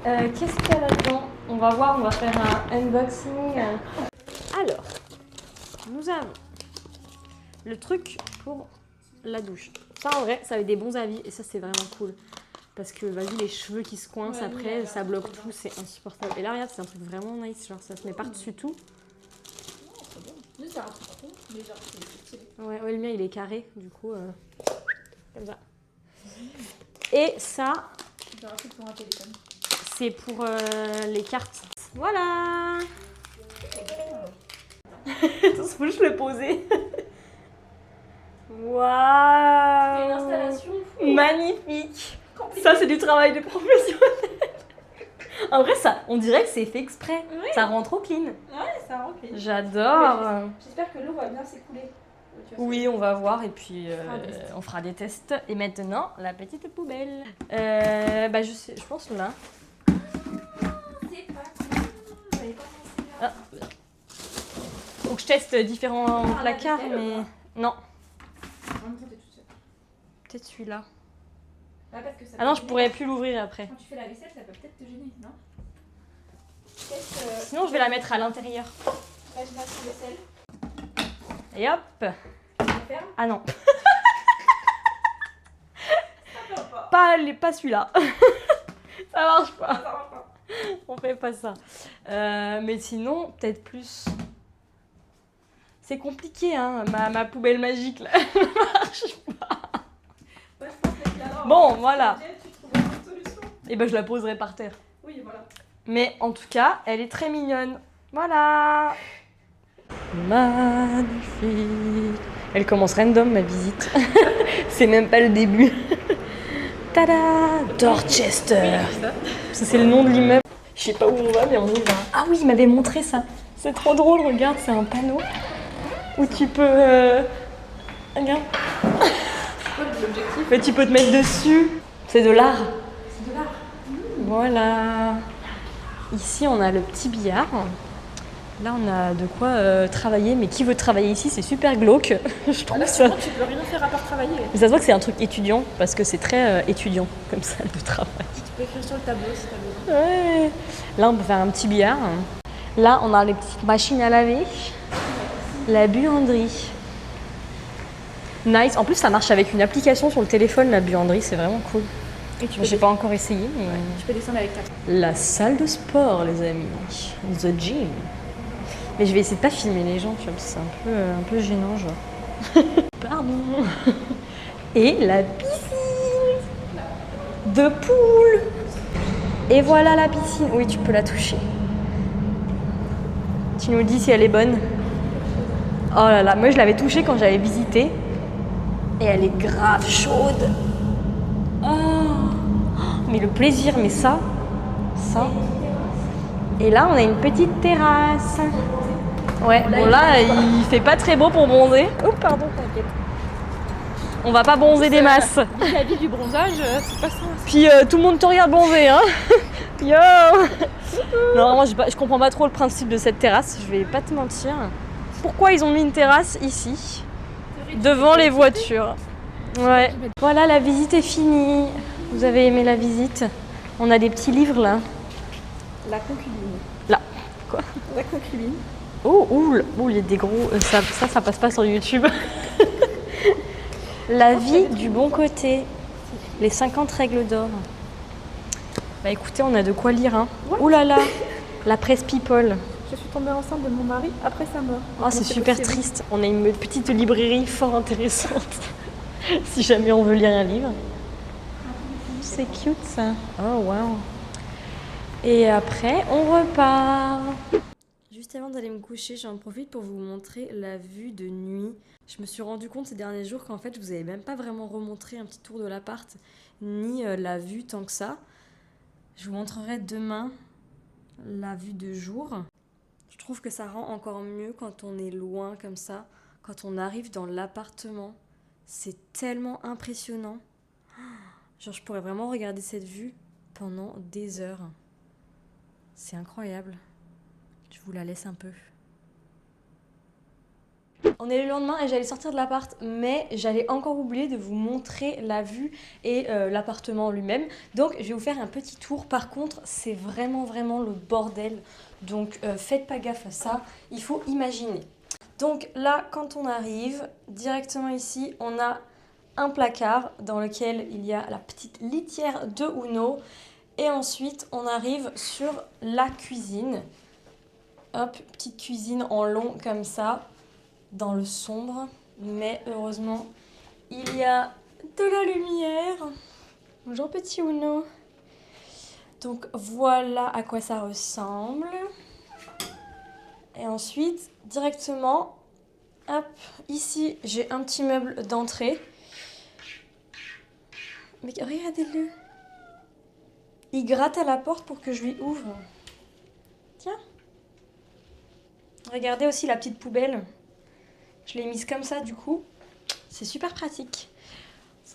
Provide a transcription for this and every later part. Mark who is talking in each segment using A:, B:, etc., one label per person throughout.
A: Qu'est-ce qu'il y a là-dedans? On va voir, on va faire un unboxing. Alors, nous avons le truc pour la douche. Ça, en vrai, ça avait des bons avis et ça, c'est vraiment cool. Parce que, vas-y, les cheveux qui se coincent après, ça bloque tout, c'est insupportable. Et là, regarde, c'est un truc vraiment nice, genre ça se met par-dessus tout.
B: C'est un truc rond, mais genre c'est stylé.
A: Ouais, le mien, il est carré, du coup, comme ça. Et ça,
B: Pour un téléphone.
A: c'est pour les cartes. Voilà. Attends, faut juste le poser. Waouh.
B: Une installation
A: magnifique. Ça, c'est du travail de professionnel. En vrai, ça, on dirait que c'est fait exprès. Oui. Ça rend trop clean.
B: Ouais, ça rend clean.
A: J'adore.
B: J'espère que l'eau va bien s'écouler.
A: Oui, on va voir et puis on fera des tests. Et maintenant, la petite poubelle. Bah, je pense là.
B: C'est pas cool. J'avais pas pensé là.
A: Ah. Faut que je teste différents placards, mais... Non. Peut-être celui-là.
B: Ah, parce que ça
A: non, je pourrais plus l'ouvrir après.
B: Quand tu fais la vaisselle, ça peut peut-être te gêner, non?
A: Sinon, je vais la mettre à l'intérieur.
B: Là, je mets la vaisselle.
A: Et hop.
B: Ferme.
A: Ah non.
B: Ça
A: pas celui-là. Ça marche pas.
B: Ça marche pas.
A: On fait pas ça. Mais sinon, peut-être plus... C'est compliqué, hein, ma poubelle magique, là. Elle marche pas.
B: Ouais, je pense que là,
A: bon, voilà.
B: Tu trouveras une solution.
A: Et ben, je la poserai par terre.
B: Oui, voilà.
A: Mais en tout cas, elle est très mignonne. Voilà. Magnifique. Elle commence random, ma visite. C'est même pas le début. Tada! Dorchester. Ça, c'est le nom de l'immeuble. Je sais pas où on va, mais on y va. Ah oui, il m'avait montré ça. C'est trop drôle, regarde, c'est un panneau où tu peux... Regarde.
B: C'est quoi l'objectif?
A: Mais tu peux te mettre dessus. C'est de l'art.
B: C'est de l'art.
A: Voilà. Ici, on a le petit billard. Là, on a de quoi travailler. Mais qui veut travailler ici? C'est super glauque. Je trouve ça.
B: Tu peux rien faire à part travailler.
A: Mais ça se voit que c'est un truc étudiant, parce que c'est très étudiant comme salle de travail.
B: Tu peux écrire sur le tableau si t'as besoin.
A: Ouais. Là, on peut faire un petit billard. Là, on a les petites machines à laver. La buanderie. Nice. En plus, ça marche avec une application sur le téléphone, la buanderie. C'est vraiment cool. J'ai pas encore essayé, mais...
B: Ouais, tu peux descendre avec ta...
A: La salle de sport, les amis. The gym. Mais je vais essayer de pas filmer les gens, tu vois, parce que c'est un peu gênant, genre. Pardon. Et la piscine de poule. Et voilà la piscine. Oui, tu peux la toucher. Tu nous dis si elle est bonne. Oh là là, moi je l'avais touchée quand j'avais visité. Et elle est grave chaude. Oh, mais le plaisir, mais ça. Et là, on a une petite terrasse. Ouais, bon là, il fait pas très beau pour bronzer. Oh, pardon, t'inquiète. On va pas bronzer des masses.
B: La vie du bronzage, c'est pas ça.
A: Puis tout le monde te regarde bronzer, hein. Yo. Non, moi je comprends pas trop le principe de cette terrasse, je vais pas te mentir. Pourquoi ils ont mis une terrasse ici, devant les voitures? Ouais. Voilà, la visite est finie. Vous avez aimé la visite? On a des petits livres là.
B: La concubine.
A: Là. Quoi?
B: La concubine.
A: Oh, il y a des gros... Ça passe pas sur YouTube. La vie du bon côté. Les 50 règles d'or. Bah écoutez, on a de quoi lire, hein. Ouh là là, la presse People.
B: Je suis tombée enceinte de mon mari après sa mort.
A: Oh, c'est super triste. On a une petite librairie fort intéressante. Si jamais on veut lire un livre. C'est cute ça. Oh wow. Et après, on repart. Juste avant d'aller me coucher, j'en profite pour vous montrer la vue de nuit. Je me suis rendu compte ces derniers jours qu'en fait, je vous avais même pas vraiment remontré un petit tour de l'appart, ni la vue tant que ça. Je vous montrerai demain la vue de jour. Je trouve que ça rend encore mieux quand on est loin comme ça, quand on arrive dans l'appartement. C'est tellement impressionnant. Genre, je pourrais vraiment regarder cette vue pendant des heures. C'est incroyable. Je vous la laisse un peu. On est le lendemain et j'allais sortir de l'appart, mais j'allais encore oublier de vous montrer la vue et l'appartement lui-même. Donc je vais vous faire un petit tour. Par contre, c'est vraiment le bordel. Donc faites pas gaffe à ça, il faut imaginer. Donc là, quand on arrive, directement ici, on a un placard dans lequel il y a la petite litière de Uno. Et ensuite, on arrive sur la cuisine. Hop, petite cuisine en long comme ça, dans le sombre. Mais heureusement, il y a de la lumière. Bonjour petit Uno. Donc voilà à quoi ça ressemble. Et ensuite, directement, hop, ici, j'ai un petit meuble d'entrée. Mais regardez-le. Il gratte à la porte pour que je lui ouvre. Tiens. Regardez aussi la petite poubelle. Je l'ai mise comme ça du coup. C'est super pratique.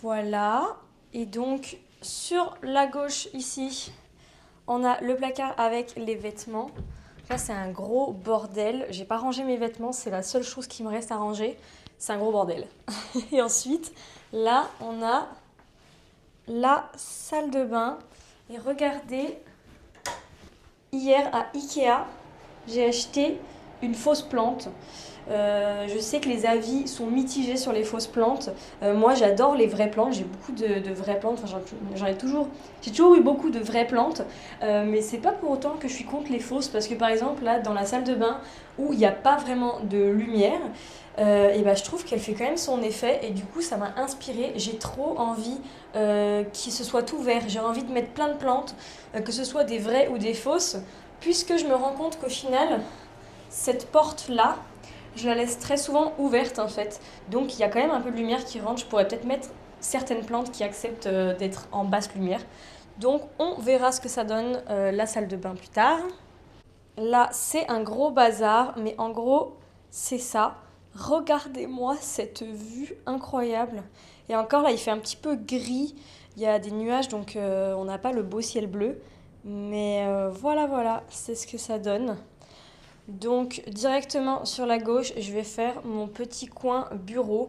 A: Voilà. Et donc sur la gauche ici, on a le placard avec les vêtements. Là c'est un gros bordel. J'ai pas rangé mes vêtements, c'est la seule chose qui me reste à ranger. C'est un gros bordel. Et ensuite, là on a la salle de bain. Et regardez, hier à Ikea, j'ai acheté une fausse plante. Je sais que les avis sont mitigés sur les fausses plantes. Moi, j'adore les vraies plantes. J'ai beaucoup de vraies plantes. Enfin, j'ai toujours eu beaucoup de vraies plantes. Mais c'est pas pour autant que je suis contre les fausses. Parce que par exemple, là, dans la salle de bain, où il n'y a pas vraiment de lumière, et ben, je trouve qu'elle fait quand même son effet. Et du coup, ça m'a inspirée. J'ai trop envie que ce soit tout vert. J'ai envie de mettre plein de plantes, que ce soit des vraies ou des fausses. Puisque je me rends compte qu'au final, cette porte-là, je la laisse très souvent ouverte en fait. Donc il y a quand même un peu de lumière qui rentre. Je pourrais peut-être mettre certaines plantes qui acceptent d'être en basse lumière. Donc on verra ce que ça donne la salle de bain plus tard. Là c'est un gros bazar, mais en gros c'est ça. Regardez-moi cette vue incroyable. Et encore là il fait un petit peu gris. Il y a des nuages donc on n'a pas le beau ciel bleu. Mais voilà, c'est ce que ça donne. Donc directement sur la gauche, je vais faire mon petit coin bureau.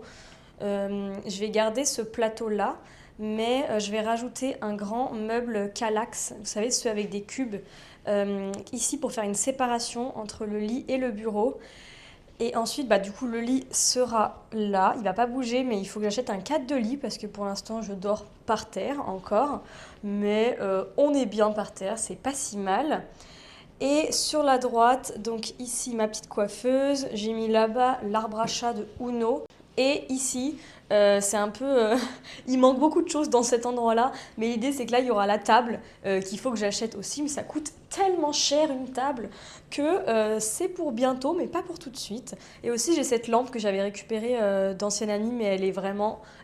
A: Je vais garder ce plateau-là, mais je vais rajouter un grand meuble Kallax, vous savez, ceux avec des cubes, ici pour faire une séparation entre le lit et le bureau. Et ensuite, du coup, le lit sera là. Il ne va pas bouger, mais il faut que j'achète un cadre de lit parce que pour l'instant, je dors par terre encore. Mais on est bien par terre, c'est pas si mal. Et sur la droite, donc ici ma petite coiffeuse, j'ai mis là-bas l'arbre à chat de Uno. Et ici, c'est un peu... il manque beaucoup de choses dans cet endroit-là, mais l'idée c'est que là il y aura la table qu'il faut que j'achète aussi, mais ça coûte tellement cher une table que c'est pour bientôt, mais pas pour tout de suite. Et aussi j'ai cette lampe que j'avais récupérée d'ancienne amie, mais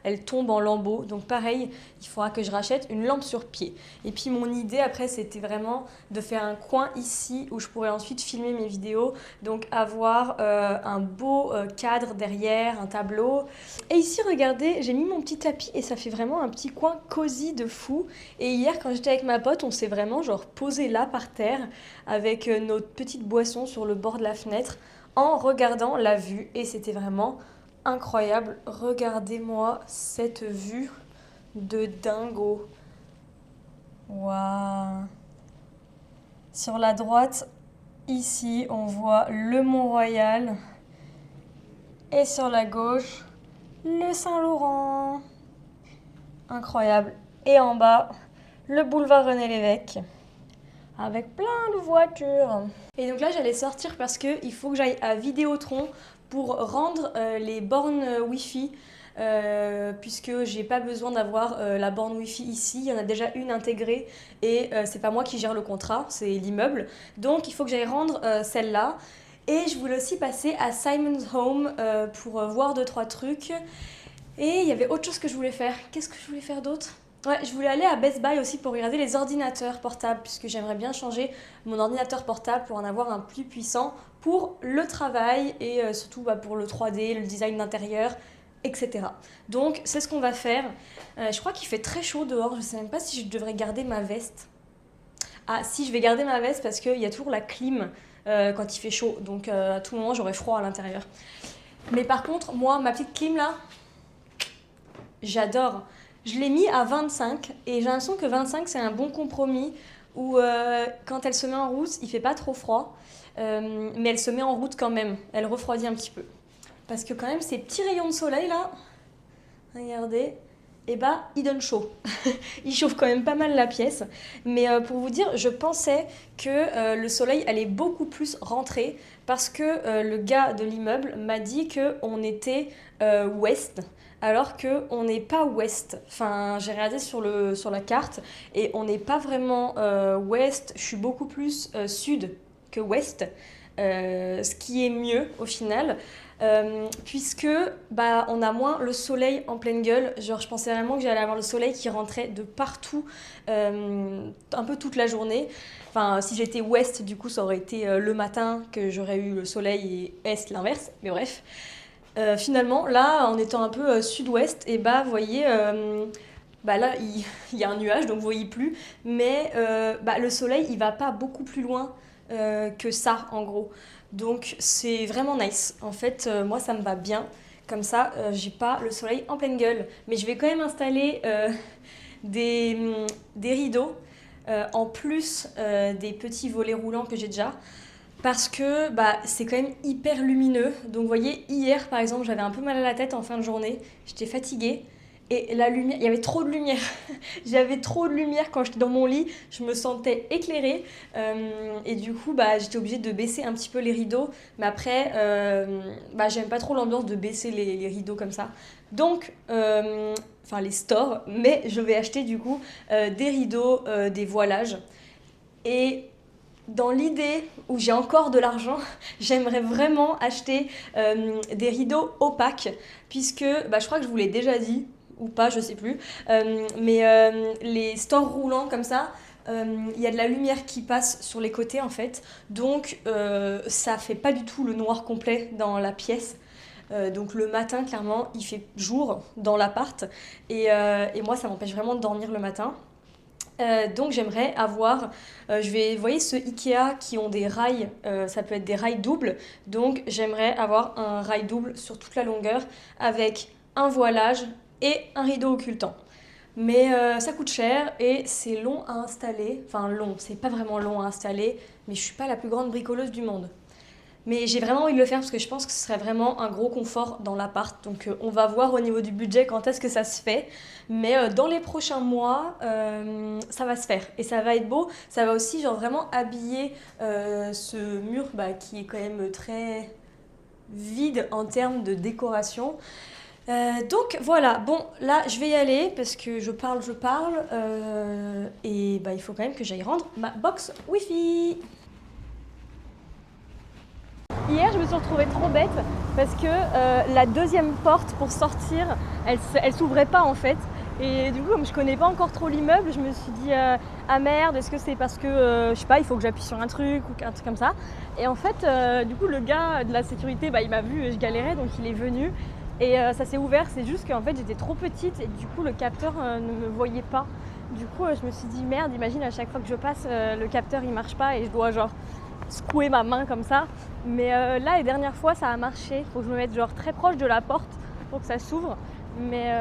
A: elle tombe en lambeaux, donc pareil, il faudra que je rachète une lampe sur pied. Et puis mon idée après c'était vraiment de faire un coin ici où je pourrais ensuite filmer mes vidéos, donc avoir un beau cadre derrière, un tableau. Et ici regardez, j'ai mis mon petit tapis et ça fait vraiment un petit coin cosy de fou. Et hier quand j'étais avec ma pote, on s'est vraiment genre posé là par terre avec notre petite boisson sur le bord de la fenêtre en regardant la vue et c'était vraiment incroyable. Regardez-moi cette vue de dingo. Waouh. Sur la droite, ici, on voit le Mont-Royal. Et sur la gauche, le Saint-Laurent. Incroyable. Et en bas, le boulevard René Lévesque. Avec plein de voitures. Et donc là, j'allais sortir parce qu'il faut que j'aille à Vidéotron pour rendre les bornes Wi-Fi. Puisque j'ai pas besoin d'avoir la borne Wi-Fi ici, il y en a déjà une intégrée et c'est pas moi qui gère le contrat, c'est l'immeuble. Donc il faut que j'aille rendre celle-là. Et je voulais aussi passer à Simon's Home pour voir 2-3 trucs. Et il y avait autre chose que je voulais faire. Qu'est-ce que je voulais faire d'autre ? Ouais, je voulais aller à Best Buy aussi pour regarder les ordinateurs portables, puisque j'aimerais bien changer mon ordinateur portable pour en avoir un plus puissant pour le travail et surtout pour le 3D, le design d'intérieur, etc. Donc c'est ce qu'on va faire. Je crois qu'il fait très chaud dehors, je ne sais même pas si je devrais garder ma veste. Ah si, je vais garder ma veste parce qu'il y a toujours la clim quand il fait chaud, donc à tout moment j'aurai froid à l'intérieur. Mais par contre, moi, ma petite clim là, j'adore. Je l'ai mis à 25 et j'ai l'impression que 25 c'est un bon compromis où quand elle se met en route, il fait pas trop froid, mais elle se met en route quand même. Elle refroidit un petit peu. Parce que quand même, ces petits rayons de soleil là, regardez, et bah, il donne chaud. Il chauffe quand même pas mal la pièce. Mais pour vous dire, je pensais que le soleil allait beaucoup plus rentrer parce que le gars de l'immeuble m'a dit qu'on était ouest, alors qu'on n'est pas ouest. Enfin, j'ai regardé sur la carte et on n'est pas vraiment ouest. Je suis beaucoup plus sud que ouest, ce qui est mieux au final. Puisque bah, on a moins le soleil en pleine gueule. Genre, je pensais vraiment que j'allais avoir le soleil qui rentrait de partout, un peu toute la journée. Enfin, si j'étais ouest, du coup, ça aurait été le matin que j'aurais eu le soleil et est l'inverse. Mais bref, finalement, là, en étant un peu sud-ouest, et bah, vous voyez, bah là, il y a un nuage, donc vous voyez plus. Mais bah, le soleil, il va pas beaucoup plus loin que ça, en gros. Donc c'est vraiment nice. En fait, moi ça me va bien. Comme ça, j'ai pas le soleil en pleine gueule. Mais je vais quand même installer des rideaux en plus des petits volets roulants que j'ai déjà. Parce que bah, c'est quand même hyper lumineux. Donc vous voyez, hier par exemple, j'avais un peu mal à la tête en fin de journée. J'étais fatiguée. Et la lumière, il y avait trop de lumière. J'avais trop de lumière quand j'étais dans mon lit. Je me sentais éclairée. Et du coup, bah, j'étais obligée de baisser un petit peu les rideaux. Mais après, bah, j'aime pas trop l'ambiance de baisser les rideaux comme ça. Donc, enfin les stores. Mais je vais acheter du coup des rideaux, des voilages. Et dans l'idée où j'ai encore de l'argent, j'aimerais vraiment acheter des rideaux opaques. Puisque, bah, je crois que je vous l'ai déjà dit ou pas, je sais plus. Les stores roulants comme ça, il y a de la lumière qui passe sur les côtés en fait, donc ça fait pas du tout le noir complet dans la pièce. Donc le matin, clairement, il fait jour dans l'appart et moi, ça m'empêche vraiment de dormir le matin. Donc j'aimerais avoir, vous voyez ceux Ikea qui ont des rails, ça peut être des rails doubles, donc j'aimerais avoir un rail double sur toute la longueur avec un voilage et un rideau occultant. Mais ça coûte cher et c'est long à installer. Enfin long, c'est pas vraiment long à installer, mais je suis pas la plus grande bricoleuse du monde. Mais j'ai vraiment envie de le faire parce que je pense que ce serait vraiment un gros confort dans l'appart. Donc on va voir au niveau du budget quand est-ce que ça se fait. Mais dans les prochains mois, ça va se faire. Et ça va être beau. Ça va aussi genre vraiment habiller ce mur bah, qui est quand même très vide en termes de décoration. Donc voilà, bon là je vais y aller parce que je parle et bah, il faut quand même que j'aille rendre ma box Wi-Fi. Hier je me suis retrouvée trop bête parce que la deuxième porte pour sortir elle s'ouvrait pas en fait. Et du coup comme je connais pas encore trop l'immeuble, je me suis dit ah merde, est-ce que c'est parce que je sais pas, il faut que j'appuie sur un truc ou un truc comme ça. Et en fait du coup le gars de la sécurité bah, il m'a vu, je galérais donc il est venu. Et ça s'est ouvert, c'est juste qu'en fait j'étais trop petite et du coup le capteur ne me voyait pas. Du coup je me suis dit merde, imagine à chaque fois que je passe le capteur il marche pas et je dois genre secouer ma main comme ça. Mais là les dernières fois ça a marché, faut que je me mette genre très proche de la porte pour que ça s'ouvre. Mais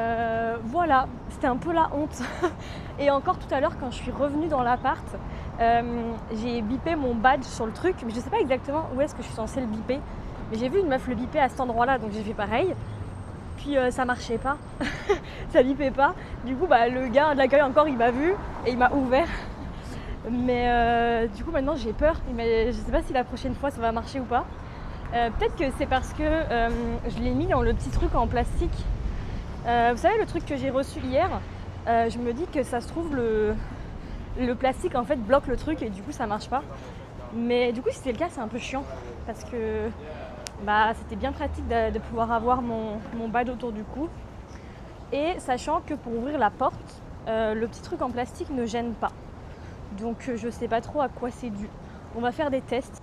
A: voilà, c'était un peu la honte. Et encore tout à l'heure quand je suis revenue dans l'appart, j'ai bipé mon badge sur le truc, mais je sais pas exactement où est-ce que je suis censée le biper. Mais j'ai vu une meuf le biper à cet endroit-là, donc j'ai fait pareil. Puis ça marchait pas, ça bipait pas. Du coup bah, le gars de l'accueil encore il m'a vu et il m'a ouvert. Mais du coup maintenant j'ai peur, mais je sais pas si la prochaine fois ça va marcher ou pas. Peut-être que c'est parce que je l'ai mis dans le petit truc en plastique. Vous savez le truc que j'ai reçu hier, je me dis que ça se trouve le plastique en fait bloque le truc et du coup ça marche pas. Mais du coup si c'était le cas c'est un peu chiant parce que bah, c'était bien pratique de pouvoir avoir mon badge autour du cou. Et sachant que pour ouvrir la porte, le petit truc en plastique ne gêne pas. Donc je sais pas trop à quoi c'est dû. On va faire des tests.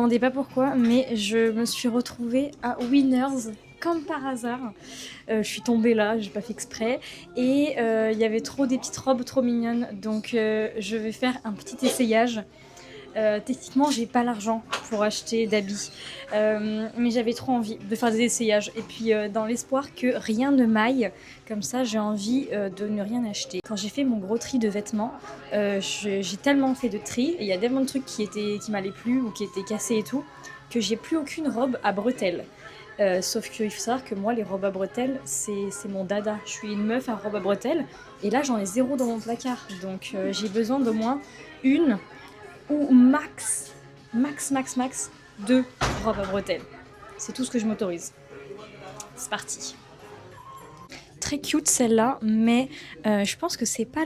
A: demandez pas pourquoi, mais je me suis retrouvée à Winners comme par hasard. Je suis tombée là, j'ai pas fait exprès. Et il y avait trop des petites robes trop mignonnes, donc je vais faire un petit essayage. Techniquement, j'ai pas l'argent pour acheter d'habits, mais j'avais trop envie de faire des essayages. Et puis, dans l'espoir que rien ne m'aille, comme ça, j'ai envie de ne rien acheter. Quand j'ai fait mon gros tri de vêtements, j'ai tellement fait de tri, et il y a tellement de trucs qui m'allaient plus ou qui étaient cassés et tout, que j'ai plus aucune robe à bretelles. Sauf qu'il faut savoir que moi, les robes à bretelles, c'est mon dada. Je suis une meuf à robe à bretelles, et là, j'en ai 0 dans mon placard. Donc, j'ai besoin d'au moins une ou max 2 robes à bretelles. C'est tout ce que je m'autorise. C'est parti. Très cute celle-là, mais je pense que c'est pas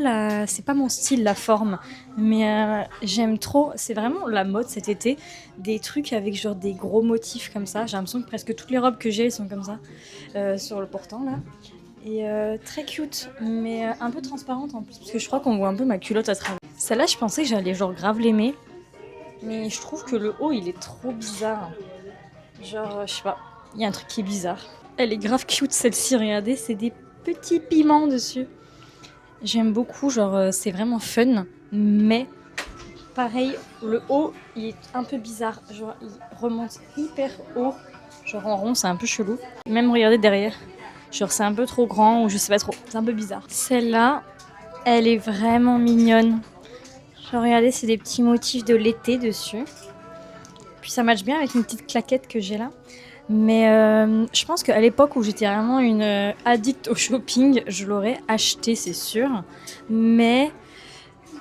A: mon style, la forme. Mais j'aime trop, c'est vraiment la mode cet été, des trucs avec genre des gros motifs comme ça. J'ai l'impression que presque toutes les robes que j'ai sont comme ça, sur le portant là. Et très cute, mais un peu transparente en plus, parce que je crois qu'on voit un peu ma culotte à travers. Celle-là, je pensais que j'allais genre grave l'aimer, mais je trouve que le haut, il est trop bizarre. Genre, je sais pas, il y a un truc qui est bizarre. Elle est grave cute celle-ci, regardez, c'est des petits piments dessus. J'aime beaucoup, genre, c'est vraiment fun, mais pareil, le haut, il est un peu bizarre. Genre, il remonte hyper haut, genre en rond, c'est un peu chelou. Même regardez derrière. Genre c'est un peu trop grand ou je sais pas trop, c'est un peu bizarre. Celle-là, elle est vraiment mignonne. Genre regardez, c'est des petits motifs de l'été dessus. Puis ça matche bien avec une petite claquette que j'ai là. Mais je pense qu'à l'époque où j'étais vraiment une addict au shopping, je l'aurais acheté, c'est sûr. Mais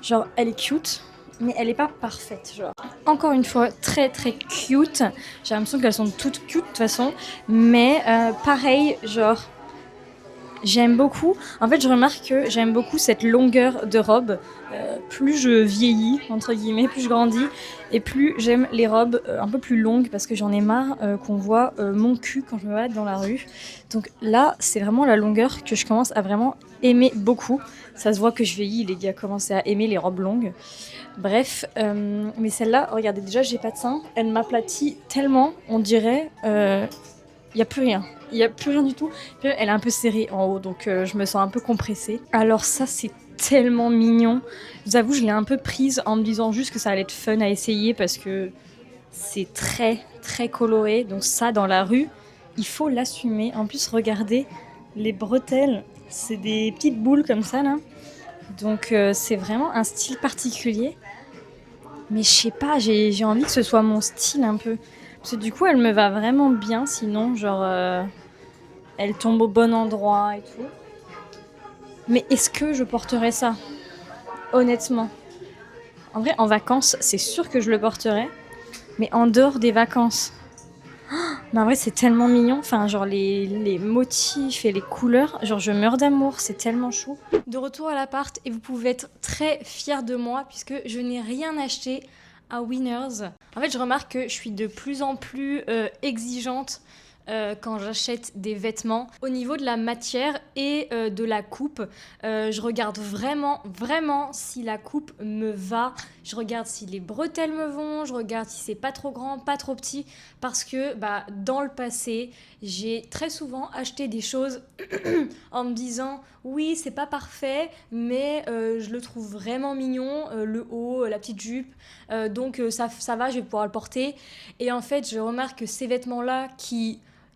A: genre elle est cute, mais elle est pas parfaite. Genre encore une fois, très très cute. J'ai l'impression qu'elles sont toutes cute de toute façon. Mais pareil, genre... J'aime beaucoup, en fait je remarque que j'aime beaucoup cette longueur de robe. Plus je vieillis, entre guillemets, plus je grandis, et plus j'aime les robes un peu plus longues, parce que j'en ai marre qu'on voit mon cul quand je me balade dans la rue. Donc là, c'est vraiment la longueur que je commence à vraiment aimer beaucoup. Ça se voit que je vieillis, les gars commencent à aimer les robes longues. Bref, mais celle-là, regardez, déjà j'ai pas de sein, elle m'aplatit tellement, on dirait... Il n'y a plus rien. Il n'y a plus rien du tout. Puis elle est un peu serrée en haut, donc je me sens un peu compressée. Alors ça, c'est tellement mignon. Je vous avoue, je l'ai un peu prise en me disant juste que ça allait être fun à essayer parce que c'est très, très coloré. Donc ça, dans la rue, il faut l'assumer. En plus, regardez, les bretelles, c'est des petites boules comme ça, là. Donc c'est vraiment un style particulier. Mais je sais pas, j'ai envie que ce soit mon style un peu. Parce que du coup, elle me va vraiment bien, sinon, genre, elle tombe au bon endroit et tout. Mais est-ce que je porterais ça ? Honnêtement. En vrai, en vacances, c'est sûr que je le porterais. Mais en dehors des vacances... Mais en vrai, c'est tellement mignon. Enfin, genre, les motifs et les couleurs, genre, je meurs d'amour. C'est tellement chou. De retour à l'appart, et vous pouvez être très fiers de moi, puisque je n'ai rien acheté à Winners. En fait, je remarque que je suis de plus en plus exigeante quand j'achète des vêtements. Au niveau de la matière et de la coupe, je regarde vraiment, vraiment si la coupe me va. Je regarde si les bretelles me vont, je regarde si c'est pas trop grand, pas trop petit. Parce que dans le passé, j'ai très souvent acheté des choses en me disant oui, c'est pas parfait, mais je le trouve vraiment mignon, le haut, la petite jupe. Donc ça va, je vais pouvoir le porter. Et en fait, je remarque que ces vêtements-là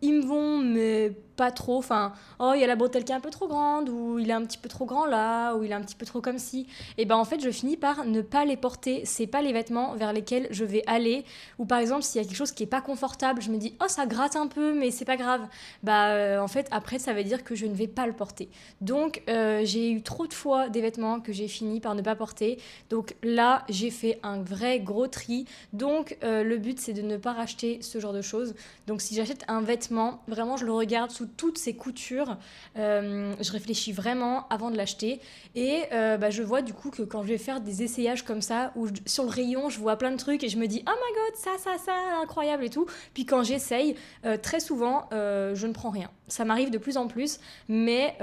A: ils me vont, mais pas trop. Enfin, oh, il y a la bretelle qui est un peu trop grande, ou il est un petit peu trop grand là, ou il est un petit peu trop comme ci. Et ben en fait, je finis par ne pas les porter. C'est pas les vêtements vers lesquels je vais aller. Ou par exemple, s'il y a quelque chose qui est pas confortable, je me dis, oh, ça gratte un peu, mais c'est pas grave. En fait, après, ça veut dire que je ne vais pas le porter. Donc, j'ai eu trop de fois des vêtements que j'ai fini par ne pas porter. Donc là, j'ai fait un vrai gros tri. Donc, le but, c'est de ne pas racheter ce genre de choses. Donc, si j'achète un vêtement, vraiment, je le regarde sous toutes ses coutures. Je réfléchis vraiment avant de l'acheter. Et je vois du coup que quand je vais faire des essayages comme ça, où sur le rayon, je vois plein de trucs et je me dis « Oh my god, ça, incroyable et tout ». Puis quand j'essaye, très souvent, je ne prends rien. Ça m'arrive de plus en plus, mais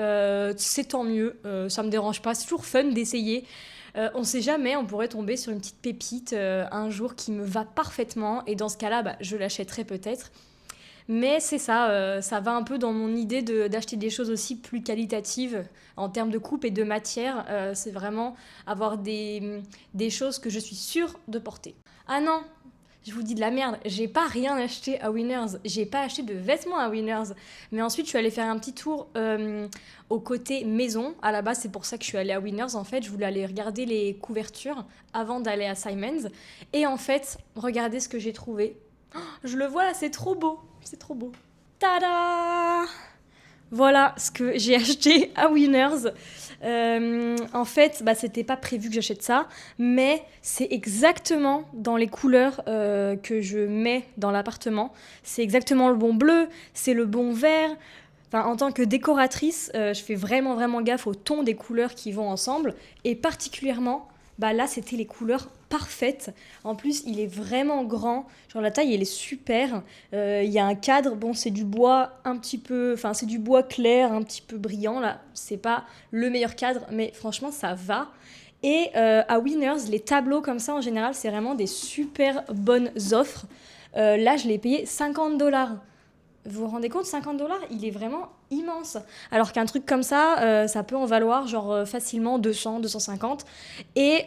A: c'est tant mieux. Ça me dérange pas. C'est toujours fun d'essayer. On sait jamais, on pourrait tomber sur une petite pépite un jour qui me va parfaitement. Et dans ce cas-là, je l'achèterai peut-être. Mais c'est ça, ça va un peu dans mon idée d'acheter des choses aussi plus qualitatives en termes de coupe et de matière. C'est vraiment avoir des choses que je suis sûre de porter. Ah non, je vous dis de la merde, j'ai pas rien acheté à Winners, j'ai pas acheté de vêtements à Winners. Mais ensuite, je suis allée faire un petit tour au côté maison. À la base, c'est pour ça que je suis allée à Winners. En fait, je voulais aller regarder les couvertures avant d'aller à Simons. Et en fait, regardez ce que j'ai trouvé. Je le vois là, c'est trop beau. C'est trop beau. Tada! Voilà ce que j'ai acheté à Winners. En fait, c'était pas prévu que j'achète ça, mais c'est exactement dans les couleurs que je mets dans l'appartement. C'est exactement le bon bleu, c'est le bon vert. Enfin, en tant que décoratrice, je fais vraiment, vraiment gaffe au ton des couleurs qui vont ensemble. Et particulièrement, là, c'était les couleurs parfaites. En plus, il est vraiment grand. Genre, la taille, elle est super. Il y a un cadre. Bon, c'est du bois un petit peu... Enfin, c'est du bois clair, un petit peu brillant, là. C'est pas le meilleur cadre, mais franchement, ça va. Et à Winners, les tableaux comme ça, en général, c'est vraiment des super bonnes offres. Là, je l'ai payé 50 $. Vous vous rendez compte, 50 $, il est vraiment immense. Alors qu'un truc comme ça, ça peut en valoir genre facilement 200, 250. Et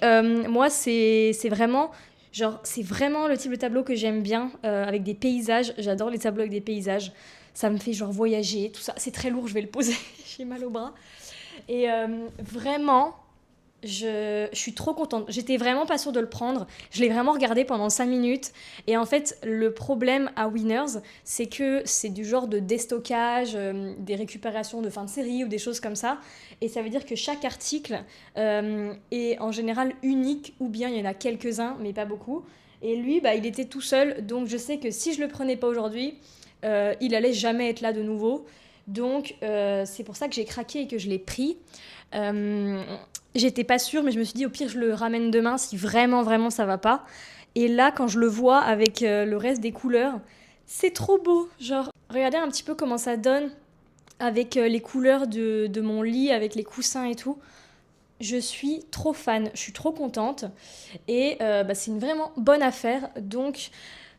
A: moi, c'est vraiment, c'est vraiment le type de tableau que j'aime bien, avec des paysages. J'adore les tableaux avec des paysages. Ça me fait genre voyager, tout ça. C'est très lourd, je vais le poser. J'ai mal au bras. Et vraiment... Je suis trop contente. J'étais vraiment pas sûre de le prendre. Je l'ai vraiment regardé pendant 5 minutes. Et en fait, le problème à Winners, c'est que c'est du genre de déstockage, des récupérations de fin de série ou des choses comme ça. Et ça veut dire que chaque article est en général unique, ou bien il y en a quelques-uns, mais pas beaucoup. Et lui, il était tout seul. Donc je sais que si je le prenais pas aujourd'hui, il allait jamais être là de nouveau. Donc c'est pour ça que j'ai craqué et que je l'ai pris. J'étais pas sûre, mais je me suis dit au pire je le ramène demain si vraiment vraiment ça va pas. Et là quand je le vois avec le reste des couleurs, c'est trop beau. Genre regardez un petit peu comment ça donne avec les couleurs de mon lit, avec les coussins et tout. Je suis trop fan, je suis trop contente. Et c'est une vraiment bonne affaire. Donc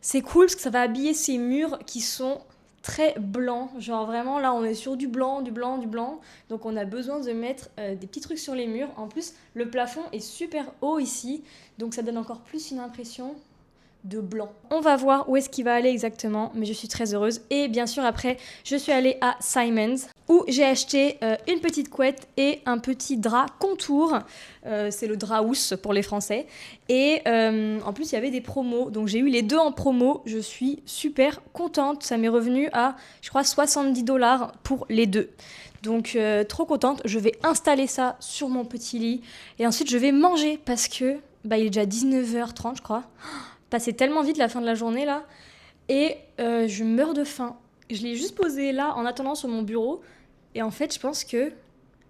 A: c'est cool parce que ça va habiller ces murs qui sont très blanc, genre vraiment là on est sur du blanc, du blanc, du blanc, donc on a besoin de mettre des petits trucs sur les murs. En plus le plafond est super haut ici, donc ça donne encore plus une impression de blanc. On va voir où est-ce qu'il va aller exactement, mais je suis très heureuse. Et bien sûr après je suis allée à Simons où j'ai acheté une petite couette et un petit drap contour. C'est le drap housse pour les Français. Et en plus il y avait des promos, donc j'ai eu les deux en promo. Je suis super contente, ça m'est revenu à je crois 70 $ pour les deux. Donc trop contente, je vais installer ça sur mon petit lit et ensuite je vais manger parce que il est déjà 19h30 je crois. Passé tellement vite la fin de la journée là, et je meurs de faim. Je l'ai juste posé là en attendant sur mon bureau, et en fait je pense que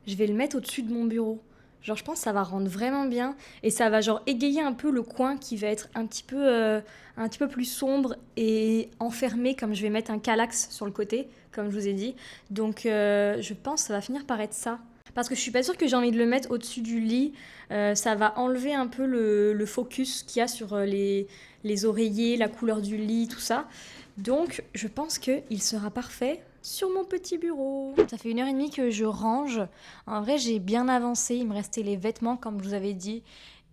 A: je vais le mettre au-dessus de mon bureau. Genre je pense que ça va rendre vraiment bien, et ça va genre égayer un peu le coin qui va être un petit peu plus sombre et enfermé, comme je vais mettre un kallax sur le côté, comme je vous ai dit. Donc je pense que ça va finir par être ça. Parce que je suis pas sûre que j'ai envie de le mettre au-dessus du lit. Ça va enlever un peu le focus qu'il y a sur les oreillers, la couleur du lit, tout ça. Donc, je pense qu'il sera parfait sur mon petit bureau. Ça fait 1h30 que je range. En vrai, j'ai bien avancé. Il me restait les vêtements, comme je vous avais dit.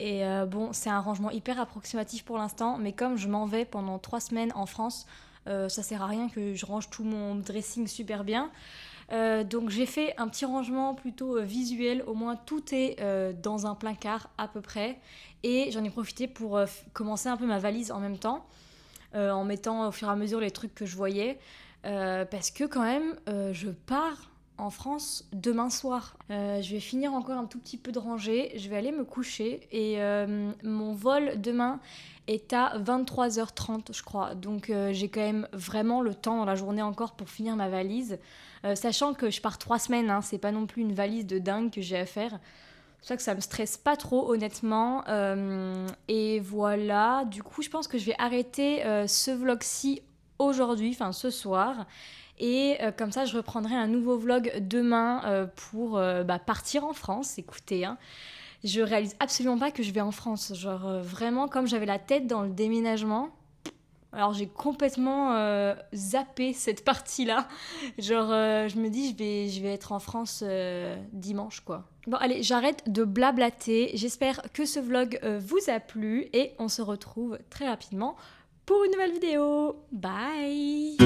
A: Et bon, c'est un rangement hyper approximatif pour l'instant. Mais comme je m'en vais pendant 3 semaines en France, ça sert à rien que je range tout mon dressing super bien. Donc j'ai fait un petit rangement plutôt visuel, au moins tout est dans un placard à peu près, et j'en ai profité pour commencer un peu ma valise en même temps, en mettant au fur et à mesure les trucs que je voyais, parce que quand même je pars en France demain soir. Je vais finir encore un tout petit peu de ranger, je vais aller me coucher, et mon vol demain est à 23h30 je crois, donc j'ai quand même vraiment le temps dans la journée encore pour finir ma valise, sachant que je pars 3 semaines, hein, c'est pas non plus une valise de dingue que j'ai à faire. C'est pour ça que ça me stresse pas trop honnêtement, et voilà, du coup je pense que je vais arrêter ce vlog-ci aujourd'hui, enfin ce soir, et comme ça je reprendrai un nouveau vlog demain pour partir en France. Écoutez, hein, je réalise absolument pas que je vais en France. Genre, vraiment, comme j'avais la tête dans le déménagement, alors j'ai complètement zappé cette partie-là. Genre, je me dis, je vais être en France dimanche, quoi. Bon, allez, j'arrête de blablater. J'espère que ce vlog vous a plu et on se retrouve très rapidement pour une nouvelle vidéo. Bye!